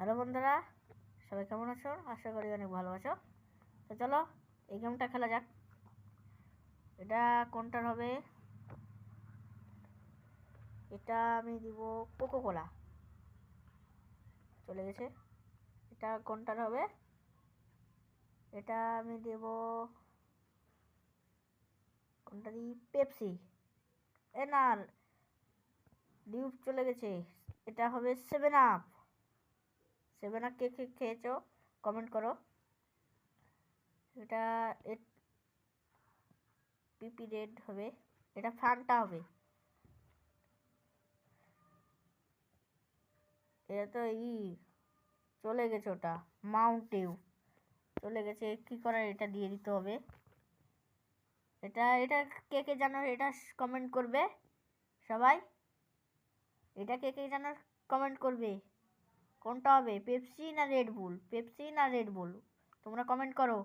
Hello বন্ধুরা, সবাই কেমন আছো? আশা করি অনেক ভালো আছো। তো চলো এই গেমটা খেলা যাক। এটা কোনটার হবে? এটা আমি দিব কোকো কোলা। চলে গেছে। এটা কোনটার হবে? এটা আমি দেব কোনটা দিই? পেপসি। এ না, ডিউব চলে গেছে। এটা হবে 7 আপ। 7 আপ কে কে খেয়েছো কমেন্ট করো। এটা পিপি রেড হবে। এটা ফান্টা হবে। এটা তো চলে গেছে। ওটা মাউন্টেউ চলে গেছে। কি করার, এটা দিয়ে দিতে হবে। এটা এটা কে কে জানো? এটা কমেন্ট করবে সবাই। এটা কে কে জানো কমেন্ট করবে। কোনটা হবে, পেপসি না রেড বুল? পেপসি না রেড বুল? তোমরা কমেন্ট করো।